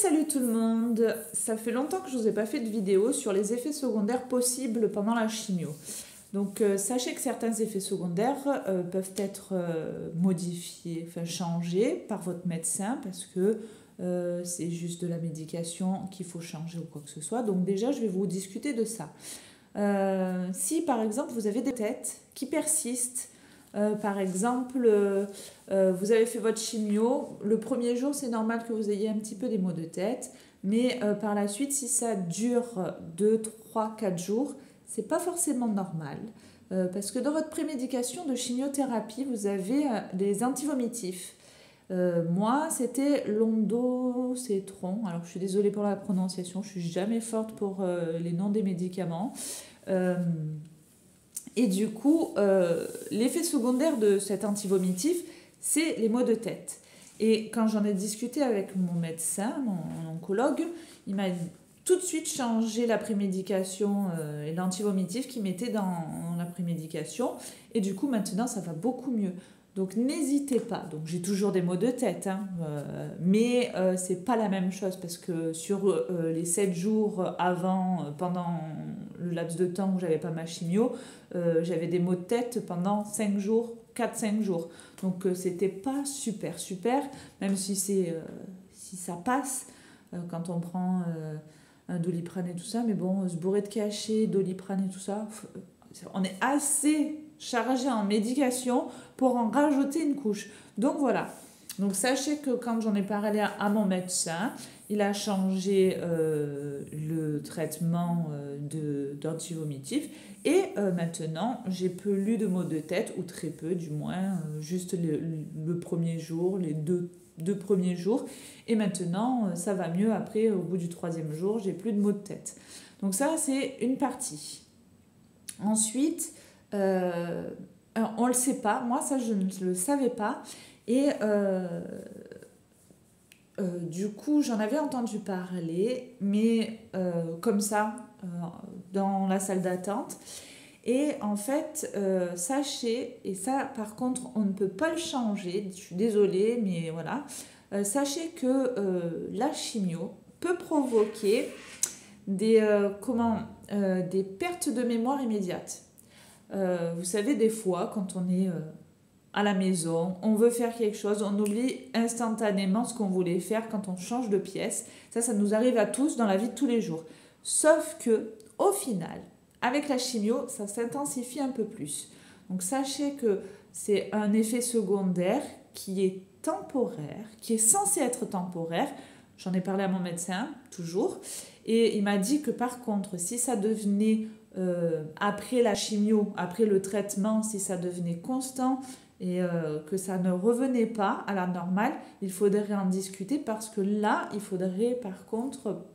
Salut tout le monde! Ça fait longtemps que je ne vous ai pas fait de vidéo sur les effets secondaires possibles pendant la chimio. Donc sachez que certains effets secondaires peuvent être modifiés, enfin changés par votre médecin parce que c'est juste de la médication qu'il faut changer ou quoi que ce soit. Donc déjà je vais vous discuter de ça. Si par exemple vous avez des têtes qui persistent, par exemple, vous avez fait votre chimio, le premier jour c'est normal que vous ayez un petit peu des maux de tête, mais par la suite si ça dure 2, 3, 4 jours, c'est pas forcément normal. Parce que dans votre prémédication de chimiothérapie, vous avez des antivomitifs. Moi, c'était l'ondocétron. Alors, je suis désolée pour la prononciation, je suis jamais forte pour les noms des médicaments. Et du coup, l'effet secondaire de cet antivomitif, c'est les maux de tête. Et quand j'en ai discuté avec mon médecin, mon oncologue, il m'a tout de suite changé la prémédication et l'antivomitif qu'il mettait dans la prémédication. Et du coup, maintenant, ça va beaucoup mieux. Donc, n'hésitez pas. Donc, j'ai toujours des maux de tête, hein, mais c'est pas la même chose parce que sur les 7 jours avant, pendant le laps de temps où j'avais pas ma chimio, j'avais des maux de tête pendant 5 jours, 4-5 jours. Donc, c'était pas super, même si si ça passe quand on prend un Doliprane et tout ça. Mais bon, se bourrer de cachets, Doliprane et tout ça, on est assez chargé en médication pour en rajouter une couche. Donc voilà. Donc sachez que quand j'en ai parlé à mon médecin, il a changé le traitement d'antivomitif et maintenant j'ai plus de maux de tête, ou très peu du moins, juste le premier jour, les deux premiers jours, et maintenant ça va mieux. Après, au bout du 3e jour, j'ai plus de maux de tête. Donc ça, c'est une partie. Ensuite, on ne le sait pas, moi ça je ne le savais pas, et du coup j'en avais entendu parler, mais comme ça, dans la salle d'attente. Et en fait, sachez, et ça par contre on ne peut pas le changer, je suis désolée, mais voilà, sachez que la chimio peut provoquer des pertes de mémoire immédiates. Vous savez, des fois, quand on est à la maison, on veut faire quelque chose, on oublie instantanément ce qu'on voulait faire quand on change de pièce. Ça nous arrive à tous dans la vie de tous les jours. Sauf que, au final, avec la chimio, ça s'intensifie un peu plus. Donc sachez que c'est un effet secondaire qui est temporaire, qui est censé être temporaire. J'en ai parlé à mon médecin, toujours. Et il m'a dit que par contre, si ça devenait après la chimio, après le traitement, si ça devenait constant et que ça ne revenait pas à la normale, il faudrait en discuter, parce que là, il faudrait par contre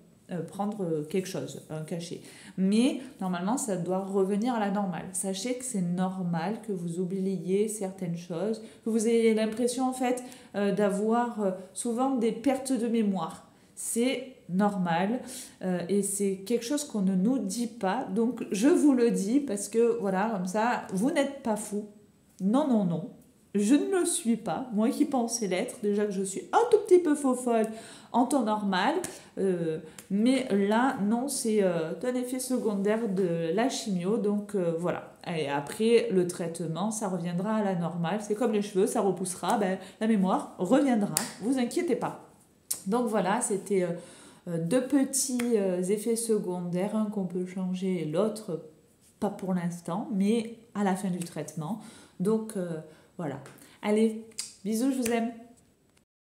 prendre quelque chose, un cachet. Mais normalement, ça doit revenir à la normale. Sachez que c'est normal que vous oubliez certaines choses, que vous ayez l'impression en fait d'avoir souvent des pertes de mémoire. C'est normal et c'est quelque chose qu'on ne nous dit pas. Donc je vous le dis parce que voilà, comme ça, vous n'êtes pas fou. Non, non, non. Je ne le suis pas. Moi qui pensais l'être, déjà que je suis un tout petit peu faux-folle en temps normal. Mais là, non, c'est un effet secondaire de la chimio. Donc voilà. Et après, le traitement, ça reviendra à la normale. C'est comme les cheveux, ça repoussera. Ben, la mémoire reviendra. Vous inquiétez pas. Donc voilà, c'était 2 petits effets secondaires, un qu'on peut changer et l'autre pas pour l'instant, mais à la fin du traitement. Donc voilà. Allez, bisous, je vous aime.